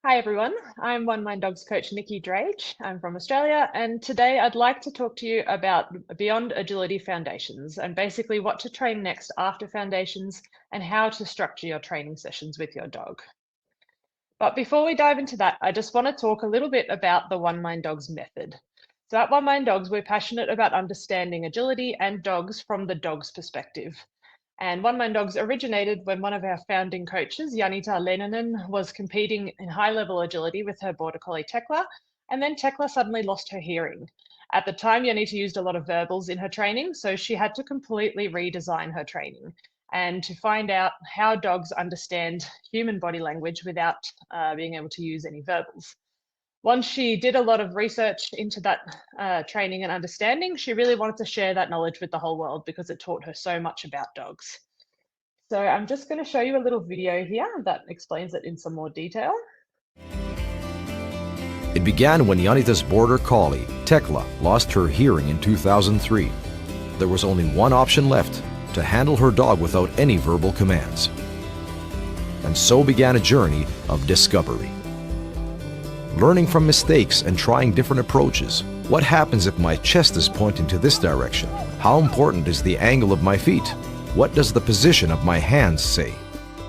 Hi everyone, I'm One Mind Dogs coach Nikki Drage. I'm from Australia, and today I'd like to talk to you about Beyond Agility Foundations and basically what to train next after foundations and how to structure your training sessions with your dog. But before we dive into that, I just want to talk a little bit about the One Mind Dogs method. So at One Mind Dogs, we're passionate about understanding agility and dogs from the dog's perspective. And One Mind Dogs originated when one of our founding coaches, Janita Leninen, was competing in high-level agility with her Border Collie Tekla, and then Tekla suddenly lost her hearing. At the time, Janita used a lot of verbals in her training, so she had to completely redesign her training and to find out how dogs understand human body language without being able to use any verbals. Once she did a lot of research into that training and understanding, she really wanted to share that knowledge with the whole world because it taught her so much about dogs. So I'm just going to show you a little video here that explains it in some more detail. It began when Janita's Border Collie, Tekla, lost her hearing in 2003. There was only one option left: to handle her dog without any verbal commands. And so began a journey of discovery. Learning from mistakes and trying different approaches. What happens if my chest is pointing to this direction? How important is the angle of my feet? What does the position of my hands say?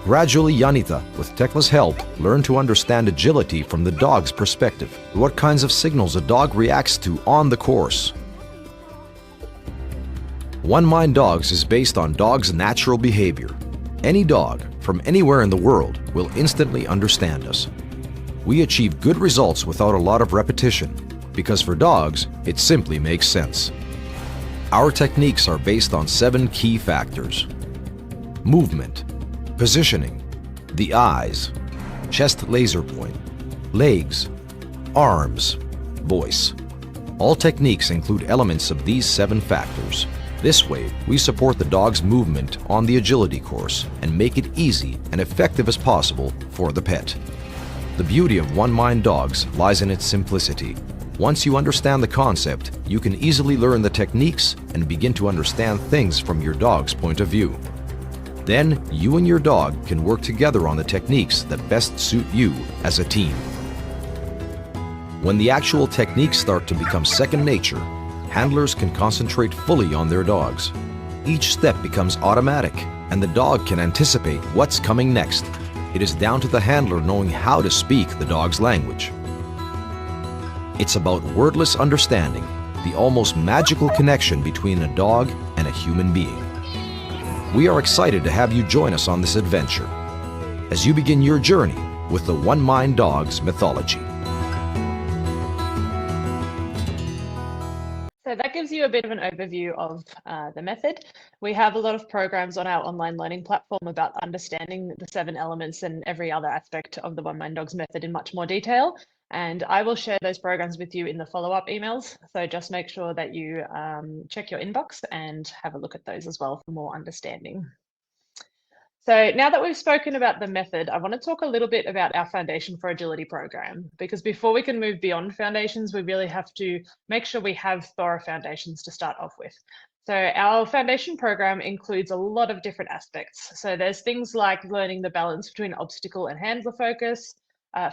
Gradually, Janita, with Tekla's help, learned to understand agility from the dog's perspective. What kinds of signals a dog reacts to on the course. One Mind Dogs is based on dogs' natural behavior. Any dog, from anywhere in the world, will instantly understand us. We achieve good results without a lot of repetition, because for dogs, it simply makes sense. Our techniques are based on 7 key factors: movement, positioning, the eyes, chest laser point, legs, arms, voice. All techniques include elements of these 7 factors. This way, we support the dog's movement on the agility course and make it easy and effective as possible for the pet. The beauty of One Mind Dogs lies in its simplicity. Once you understand the concept, you can easily learn the techniques and begin to understand things from your dog's point of view. Then, you and your dog can work together on the techniques that best suit you as a team. When the actual techniques start to become second nature, handlers can concentrate fully on their dogs. Each step becomes automatic, and the dog can anticipate what's coming next. It is down to the handler knowing how to speak the dog's language. It's about wordless understanding, the almost magical connection between a dog and a human being. We are excited to have you join us on this adventure as you begin your journey with the One Mind Dogs mythology. So that gives you a bit of an overview of the method. We have a lot of programs on our online learning platform about understanding the 7 elements and every other aspect of the One Mind Dogs method in much more detail. And I will share those programs with you in the follow-up emails. So just make sure that you check your inbox and have a look at those as well for more understanding. So now that we've spoken about the method, I want to talk a little bit about our Foundation for Agility program, because before we can move beyond foundations, we really have to make sure we have thorough foundations to start off with. So our foundation program includes a lot of different aspects. So there's things like learning the balance between obstacle and handler focus,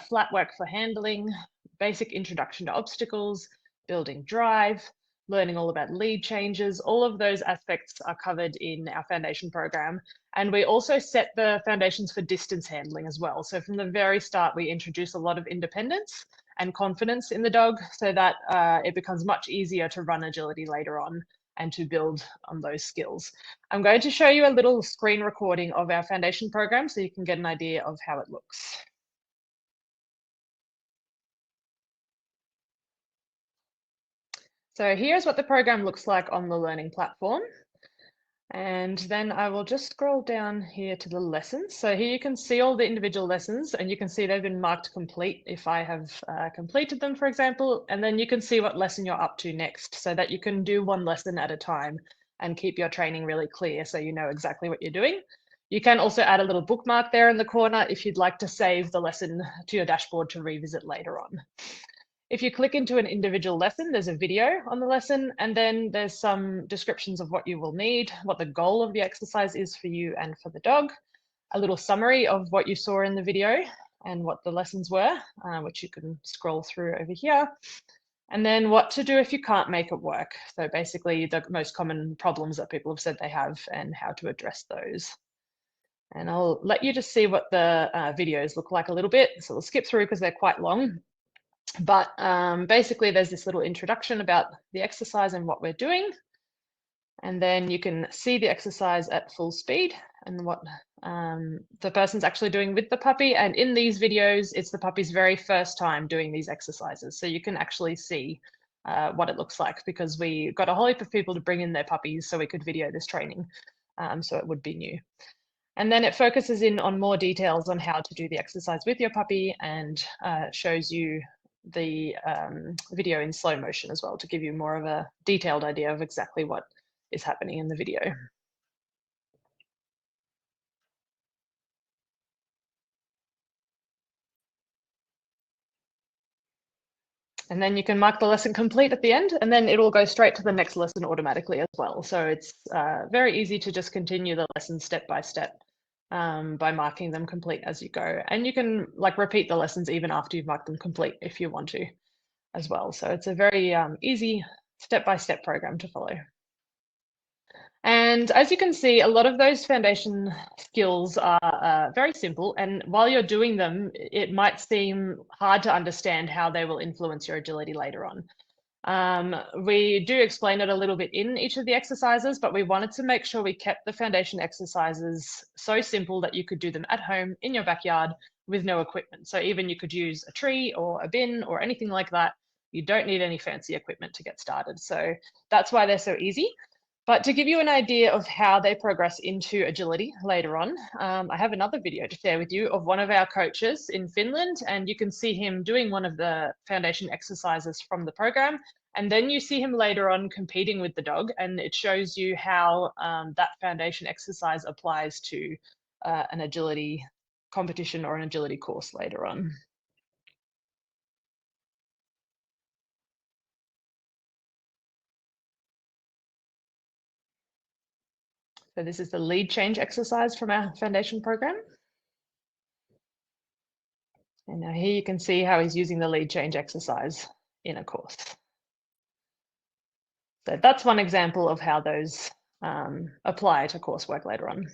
flat work for handling, basic introduction to obstacles, building drive, learning all about lead changes. All of those aspects are covered in our foundation program. And we also set the foundations for distance handling as well. So from the very start, we introduce a lot of independence and confidence in the dog so that it becomes much easier to run agility later on and to build on those skills. I'm going to show you a little screen recording of our foundation program so you can get an idea of how it looks. So here's what the program looks like on the learning platform. And then I will just scroll down here to the lessons. So here you can see all the individual lessons, and you can see they've been marked complete if I have completed them, for example. And then you can see what lesson you're up to next so that you can do one lesson at a time and keep your training really clear so you know exactly what you're doing. You can also add a little bookmark there in the corner if you'd like to save the lesson to your dashboard to revisit later on. If you click into an individual lesson, there's a video on the lesson, and then there's some descriptions of what you will need, what the goal of the exercise is for you and for the dog, a little summary of what you saw in the video, and what the lessons were, which you can scroll through over here. And then what to do if you can't make it work. So basically the most common problems that people have said they have and how to address those. And I'll let you just see what the videos look like a little bit. So we'll skip through because they're quite long. But basically there's this little introduction about the exercise and what we're doing. And then you can see the exercise at full speed and what the person's actually doing with the puppy. And in these videos, it's the puppy's very first time doing these exercises. So you can actually see what it looks like, because we got a whole heap of people to bring in their puppies so we could video this training. So it would be new. And then it focuses in on more details on how to do the exercise with your puppy, and shows you the video in slow motion as well, to give you more of a detailed idea of exactly what is happening in the video. And then you can mark the lesson complete at the end, and then it will go straight to the next lesson automatically as well. So it's very easy to just continue the lesson step by step by marking them complete as you go. And you can like repeat the lessons even after you've marked them complete if you want to as well. So it's a very easy step-by-step program to follow. And as you can see, a lot of those foundation skills are very simple. And while you're doing them, it might seem hard to understand how they will influence your agility later on. We do explain it a little bit in each of the exercises, but we wanted to make sure we kept the foundation exercises so simple that you could do them at home in your backyard with no equipment. So even you could use a tree or a bin or anything like that. You don't need any fancy equipment to get started. So that's why they're so easy. But to give you an idea of how they progress into agility later on, I have another video to share with you of one of our coaches in Finland, and you can see him doing one of the foundation exercises from the program. And then you see him later on competing with the dog, and it shows you how that foundation exercise applies to an agility competition or an agility course later on. So this is the lead change exercise from our foundation program. And now here you can see how he's using the lead change exercise in a course. So that's one example of how those apply to coursework later on.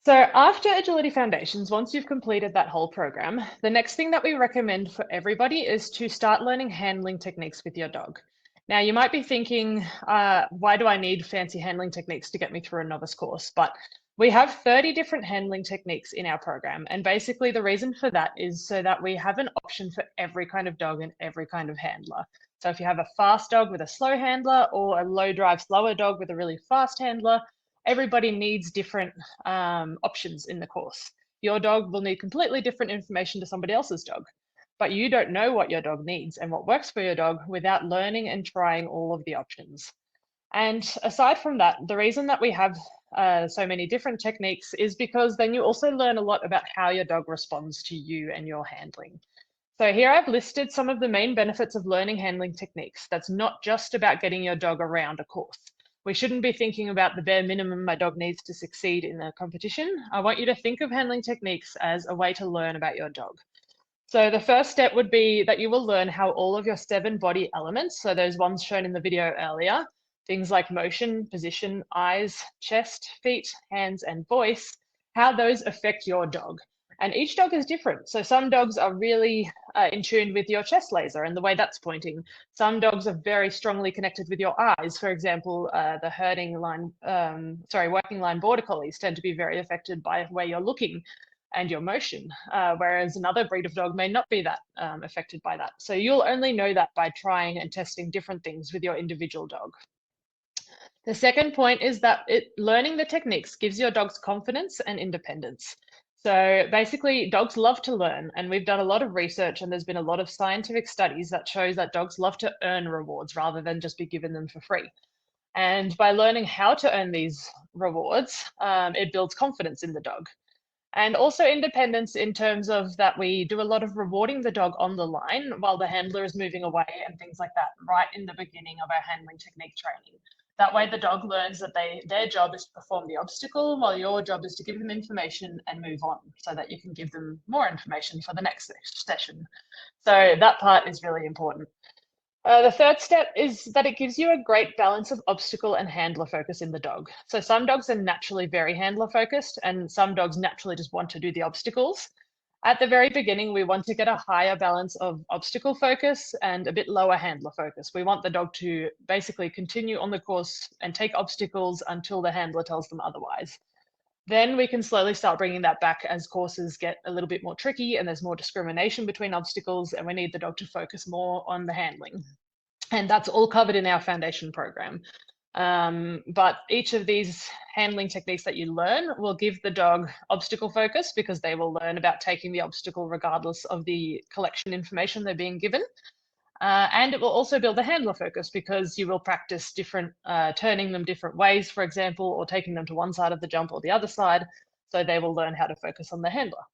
So after Agility Foundations, once you've completed that whole program, the next thing that we recommend for everybody is to start learning handling techniques with your dog. Now, you might be thinking, why do I need fancy handling techniques to get me through a novice course? But we have 30 different handling techniques in our program. And basically the reason for that is so that we have an option for every kind of dog and every kind of handler. So if you have a fast dog with a slow handler, or a low drive, slower dog with a really fast handler, everybody needs different options in the course. Your dog will need completely different information to somebody else's dog, but you don't know what your dog needs and what works for your dog without learning and trying all of the options. And aside from that, the reason that we have so many different techniques is because then you also learn a lot about how your dog responds to you and your handling. So here I've listed some of the main benefits of learning handling techniques. That's not just about getting your dog around a course. We shouldn't be thinking about the bare minimum my dog needs to succeed in a competition. I want you to think of handling techniques as a way to learn about your dog. So the first step would be that you will learn how all of your 7 body elements, so those ones shown in the video earlier, things like motion, position, eyes, chest, feet, hands, and voice, how those affect your dog. And each dog is different. So some dogs are really in tune with your chest laser and the way that's pointing. Some dogs are very strongly connected with your eyes. For example, the working line border collies tend to be very affected by where you're looking and your motion, whereas another breed of dog may not be that affected by that. So you'll only know that by trying and testing different things with your individual dog. The second point is that learning the techniques gives your dogs confidence and independence. So basically, dogs love to learn, and we've done a lot of research, and there's been a lot of scientific studies that shows that dogs love to earn rewards rather than just be given them for free. And by learning how to earn these rewards, it builds confidence in the dog. And also independence in terms of that we do a lot of rewarding the dog on the line while the handler is moving away and things like that right in the beginning of our handling technique training. That way the dog learns that their job is to perform the obstacle, while your job is to give them information and move on, so that you can give them more information for the next session. So that part is really important. The third step is that it gives you a great balance of obstacle and handler focus in the dog. So some dogs are naturally very handler focused, and some dogs naturally just want to do the obstacles. At the very beginning, we want to get a higher balance of obstacle focus and a bit lower handler focus. We want the dog to basically continue on the course and take obstacles until the handler tells them otherwise. Then we can slowly start bringing that back as courses get a little bit more tricky and there's more discrimination between obstacles, and we need the dog to focus more on the handling. And that's all covered in our foundation program. But each of these handling techniques that you learn will give the dog obstacle focus, because they will learn about taking the obstacle regardless of the collection information they're being given. And it will also build a handler focus, because you will practice different turning them different ways, for example, or taking them to one side of the jump or the other side. So they will learn how to focus on the handler.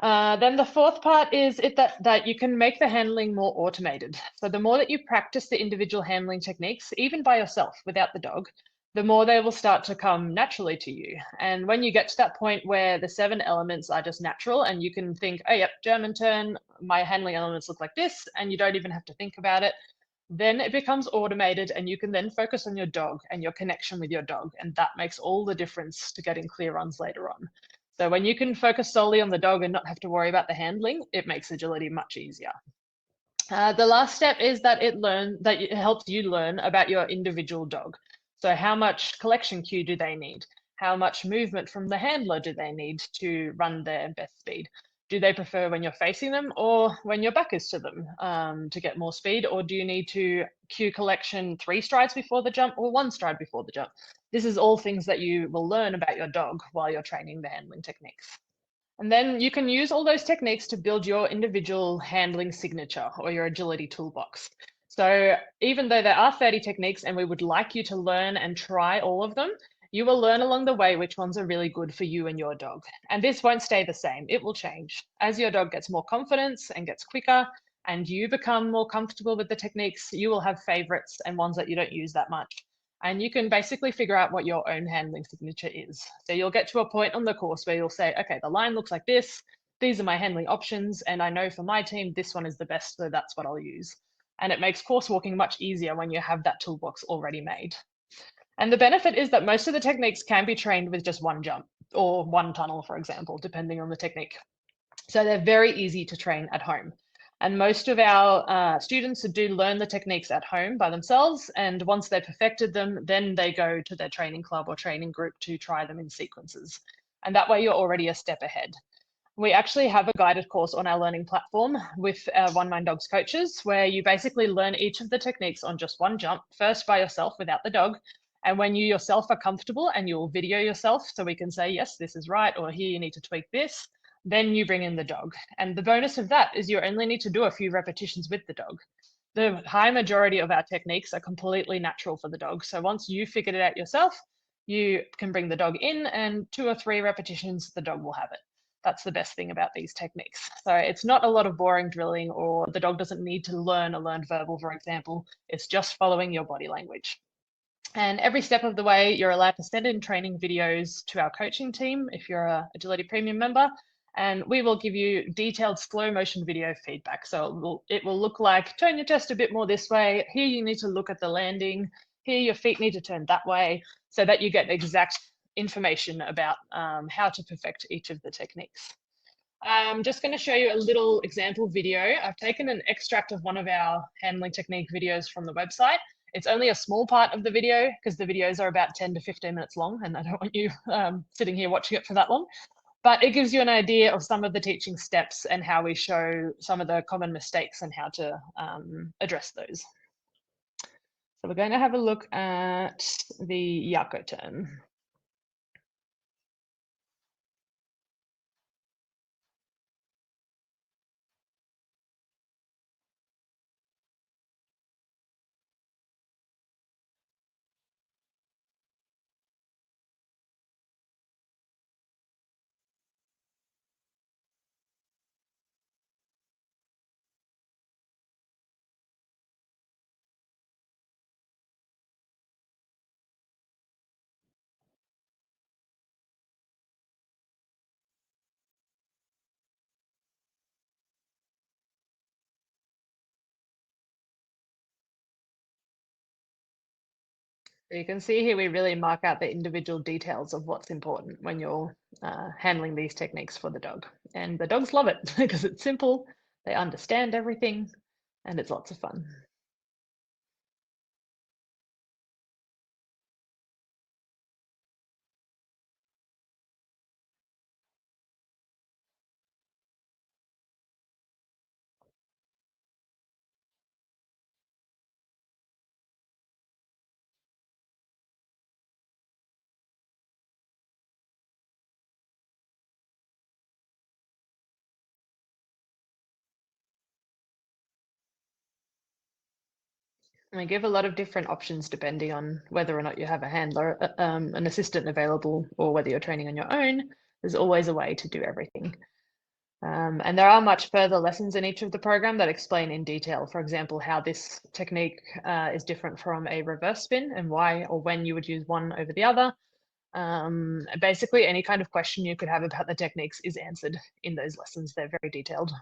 Then the fourth part is that you can make the handling more automated. So the more that you practice the individual handling techniques, even by yourself without the dog, the more they will start to come naturally to you. And when you get to that point where the 7 elements are just natural and you can think, oh, yep, German turn, my handling elements look like this, and you don't even have to think about it, then it becomes automated and you can then focus on your dog and your connection with your dog. And that makes all the difference to getting clear runs later on. So when you can focus solely on the dog and not have to worry about the handling, it makes agility much easier. The last step is that it helps you learn about your individual dog. So how much collection cue do they need? How much movement from the handler do they need to run their best speed? Do they prefer when you're facing them or when your back is to them to get more speed? Or do you need to cue collection 3 strides before the jump or 1 stride before the jump? This is all things that you will learn about your dog while you're training the handling techniques. And then you can use all those techniques to build your individual handling signature or your agility toolbox. So even though there are 30 techniques and we would like you to learn and try all of them, you will learn along the way which ones are really good for you and your dog. And this won't stay the same, it will change. As your dog gets more confidence and gets quicker and you become more comfortable with the techniques, you will have favorites and ones that you don't use that much. And you can basically figure out what your own handling signature is. So you'll get to a point on the course where you'll say, okay, the line looks like this, these are my handling options, and I know for my team, this one is the best, so that's what I'll use. And it makes course walking much easier when you have that toolbox already made. And the benefit is that most of the techniques can be trained with just 1 jump or 1 tunnel, for example, depending on the technique. So they're very easy to train at home. And most of our students do learn the techniques at home by themselves. And once they've perfected them, then they go to their training club or training group to try them in sequences. And that way you're already a step ahead. We actually have a guided course on our learning platform with our One Mind Dogs coaches, where you basically learn each of the techniques on just 1 jump, first by yourself without the dog. And when you yourself are comfortable and you'll video yourself, so we can say, yes, this is right, or here you need to tweak this, then you bring in the dog. And the bonus of that is you only need to do a few repetitions with the dog. The high majority of our techniques are completely natural for the dog. So once you figured it out yourself, you can bring the dog in and 2 or 3 repetitions, the dog will have it. That's the best thing about these techniques. So it's not a lot of boring drilling, or the dog doesn't need to learn a learned verbal, for example. It's just following your body language. And every step of the way, you're allowed to send in training videos to our coaching team if you're a Agility Premium member, and we will give you detailed slow motion video feedback. So it will look like, turn your chest a bit more this way, here you need to look at the landing, here your feet need to turn that way, so that you get exact information about how to perfect each of the techniques. I'm just going to show you a little example video. I've taken an extract of one of our handling technique videos from the website. It's only a small part of the video because the videos are about 10 to 15 minutes long, and I don't want you sitting here watching it for that long. But it gives you an idea of some of the teaching steps and how we show some of the common mistakes and how to address those. So we're going to have a look at the Yako turn. So you can see here we really mark out the individual details of what's important when you're handling these techniques for the dog. And the dogs love it because it's simple, they understand everything, and it's lots of fun. And we give a lot of different options depending on whether or not you have a handler, an assistant available, or whether you're training on your own. There's always a way to do everything. And there are much further lessons in each of the program that explain in detail, for example, how this technique is different from a reverse spin and why or when you would use one over the other. Basically, any kind of question you could have about the techniques is answered in those lessons. They're very detailed.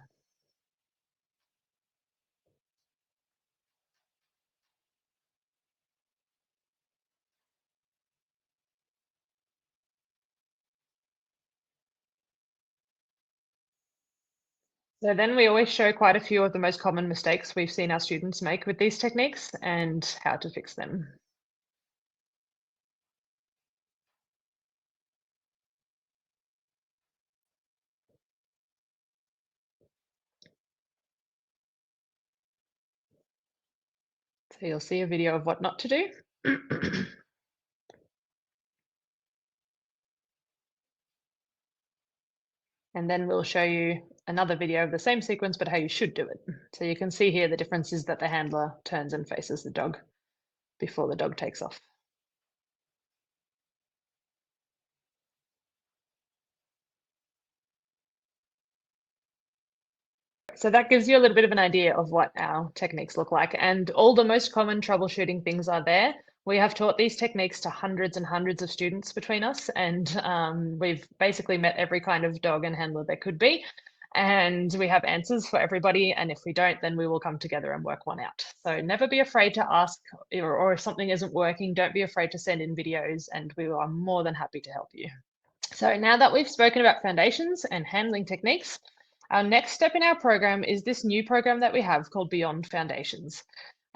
So then we always show quite a few of the most common mistakes we've seen our students make with these techniques and how to fix them. So you'll see a video of what not to do. And then we'll show you another video of the same sequence, but how you should do it. So you can see here the difference is that the handler turns and faces the dog before the dog takes off. So that gives you a little bit of an idea of what our techniques look like. And all the most common troubleshooting things are there. We have taught these techniques to hundreds and hundreds of students between us, and we've basically met every kind of dog and handler there could be. And we have answers for everybody. And if we don't, then we will come together and work one out. So never be afraid to ask, or if something isn't working, don't be afraid to send in videos, and we are more than happy to help you. So now that we've spoken about foundations and handling techniques, our next step in our program is this new program that we have called Beyond Foundations.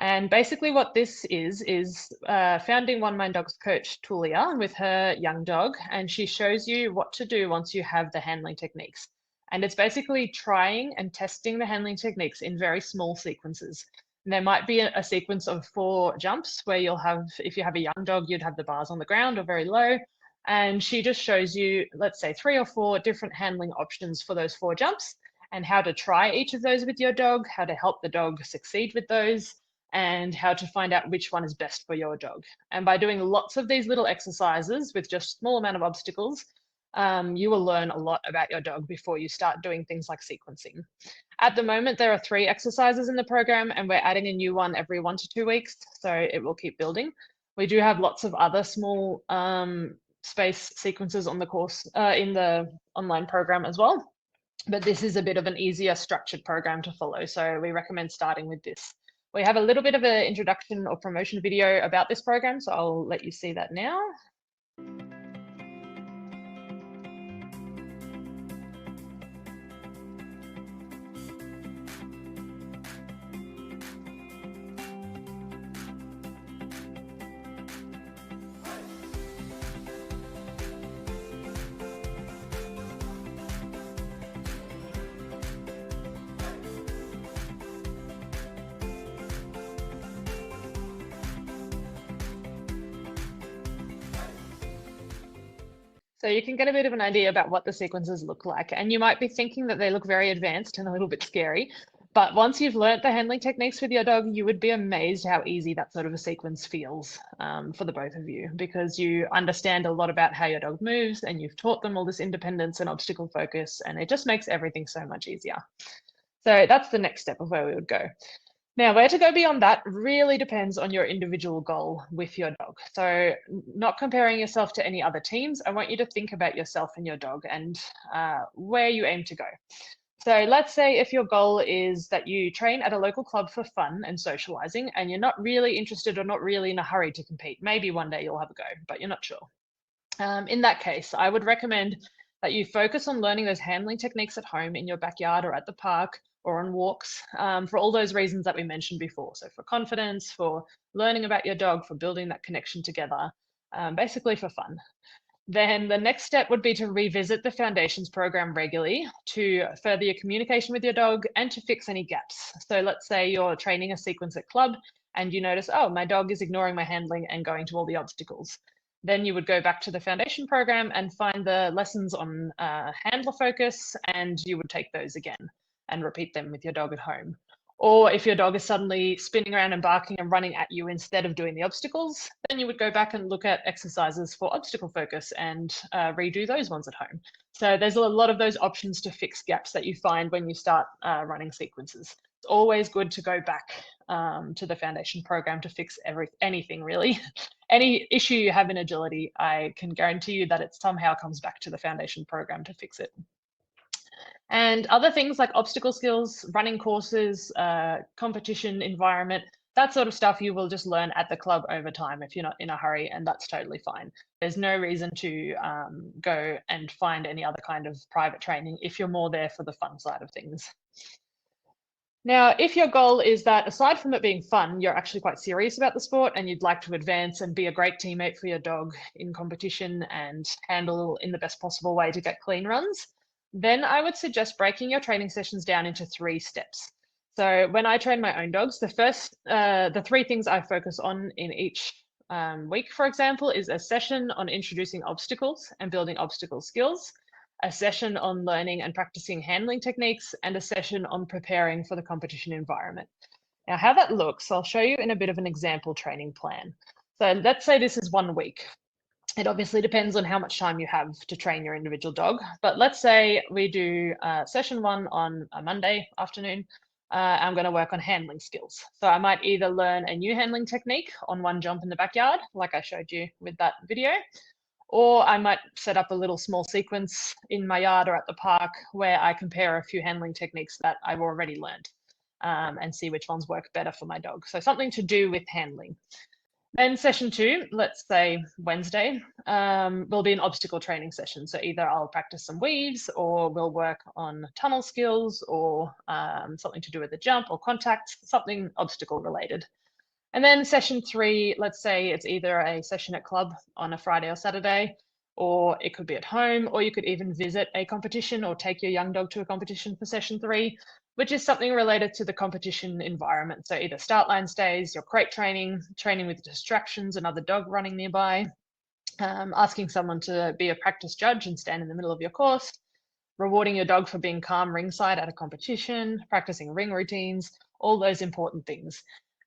And basically what this is founding One Mind Dog's coach, Tulia, with her young dog, and she shows you what to do once you have the handling techniques. And it's basically trying and testing the handling techniques in very small sequences. And there might be a sequence of 4 jumps where you'll have, if you have a young dog, you'd have the bars on the ground or very low. And she just shows you, let's say 3 or 4 different handling options for those 4 jumps and how to try each of those with your dog, how to help the dog succeed with those, and how to find out which one is best for your dog. And by doing lots of these little exercises with just a small amount of obstacles, you will learn a lot about your dog before you start doing things like sequencing. At the moment, there are 3 exercises in the program, and we're adding a new one every 1 to 2 weeks, so it will keep building. We do have lots of other small space sequences on the course in the online program as well. But this is a bit of an easier structured program to follow. So we recommend starting with this. We have a little bit of an introduction or promotion video about this program, so I'll let you see that now. So you can get a bit of an idea about what the sequences look like. And you might be thinking that they look very advanced and a little bit scary. But once you've learnt the handling techniques with your dog, you would be amazed how easy that sort of a sequence feels for the both of you, because you understand a lot about how your dog moves and you've taught them all this independence and obstacle focus, and it just makes everything so much easier. So that's the next step of where we would go. Now, where to go beyond that really depends on your individual goal with your dog. So not comparing yourself to any other teams, I want you to think about yourself and your dog and where you aim to go. So let's say if your goal is that you train at a local club for fun and socializing, and you're not really interested or not really in a hurry to compete. Maybe one day you'll have a go, but you're not sure. In that case, I would recommend that you focus on learning those handling techniques at home in your backyard or at the park or on walks, for all those reasons that we mentioned before. So for confidence, for learning about your dog, for building that connection together, basically for fun. Then the next step would be to revisit the foundations program regularly to further your communication with your dog and to fix any gaps. So let's say you're training a sequence at club and you notice, oh, my dog is ignoring my handling and going to all the obstacles. Then you would go back to the foundation program and find the lessons on handler focus, and you would take those again and repeat them with your dog at home. Or if your dog is suddenly spinning around and barking and running at you instead of doing the obstacles, then you would go back and look at exercises for obstacle focus and redo those ones at home. So there's a lot of those options to fix gaps that you find when you start running sequences. It's always good to go back to the foundation program to fix anything really. Any issue you have in agility, I can guarantee you that it somehow comes back to the foundation program to fix it. And other things like obstacle skills, running courses, competition environment, that sort of stuff you will just learn at the club over time if you're not in a hurry, and that's totally fine. There's no reason to go and find any other kind of private training if you're more there for the fun side of things. Now, if your goal is that aside from it being fun, you're actually quite serious about the sport and you'd like to advance and be a great teammate for your dog in competition and handle in the best possible way to get clean runs, then I would suggest breaking your training sessions down into 3 steps. So when I train my own dogs, the 3 things I focus on in each week, for example, is a session on introducing obstacles and building obstacle skills, a session on learning and practicing handling techniques, and a session on preparing for the competition environment. Now, how that looks, I'll show you in a bit of an example training plan. So let's say this is 1 week. It obviously depends on how much time you have to train your individual dog, but let's say we do session 1 on a Monday afternoon. I'm going to work on handling skills. So I might either learn a new handling technique on one jump in the backyard, like I showed you with that video, or I might set up a little small sequence in my yard or at the park where I compare a few handling techniques that I've already learned and see which ones work better for my dog. So something to do with handling. Then session 2, let's say Wednesday, will be an obstacle training session. So either I'll practice some weaves or we'll work on tunnel skills or something to do with the jump or contact, something obstacle related. And then session 3, let's say it's either a session at club on a Friday or Saturday, or it could be at home, or you could even visit a competition or take your young dog to a competition for session 3, which is something related to the competition environment. So either start line stays, your crate training, training with distractions, another dog running nearby, asking someone to be a practice judge and stand in the middle of your course, rewarding your dog for being calm ringside at a competition, practicing ring routines, all those important things.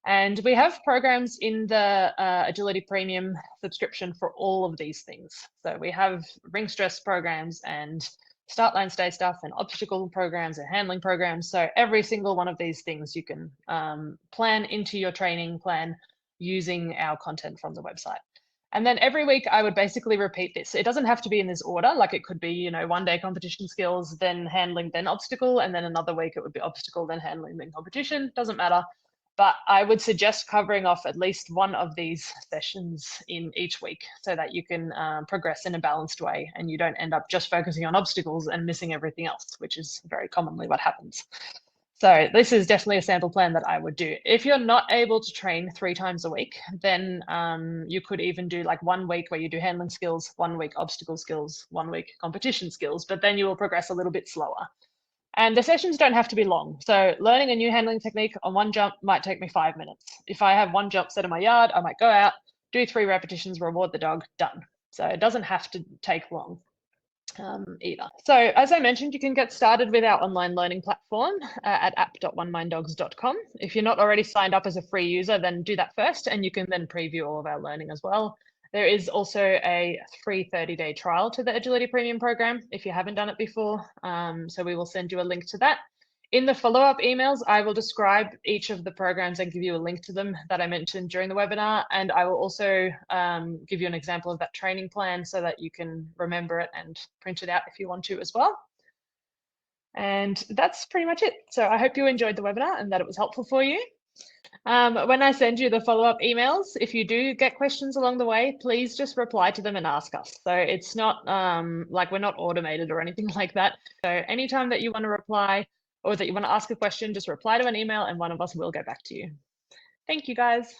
And we have programs in the Agility Premium subscription for all of these things. So we have ring stress programs and start line stay stuff and obstacle programs and handling programs. So every single one of these things you can plan into your training plan using our content from the website. And then every week I would basically repeat this. It doesn't have to be in this order. Like it could be, you know, 1 day competition skills, then handling, then obstacle, and then another week it would be obstacle, then handling, then competition. Doesn't matter. But I would suggest covering off at least one of these sessions in each week so that you can progress in a balanced way and you don't end up just focusing on obstacles and missing everything else, which is very commonly what happens. So this is definitely a sample plan that I would do. If you're not able to train 3 times a week, then you could even do like 1 week where you do handling skills, 1 week obstacle skills, 1 week competition skills, but then you will progress a little bit slower. And the sessions don't have to be long. So learning a new handling technique on 1 jump might take me 5 minutes. If I have 1 jump set in my yard, I might go out, do 3 repetitions, reward the dog, done. So it doesn't have to take long either. So as I mentioned, you can get started with our online learning platform at app.oneminddogs.com. If you're not already signed up as a free user, then do that first, and you can then preview all of our learning as well. There is also a free 30-day trial to the Agility Premium program if you haven't done it before. So we will send you a link to that. In the follow-up emails, I will describe each of the programs and give you a link to them that I mentioned during the webinar. And I will also give you an example of that training plan so that you can remember it and print it out if you want to as well. And that's pretty much it. So I hope you enjoyed the webinar and that it was helpful for you. When I send you the follow-up emails, if you do get questions along the way, please just reply to them and ask us. So it's not like we're not automated or anything like that. So anytime that you want to reply or that you want to ask a question, just reply to an email and one of us will get back to you. Thank you, guys.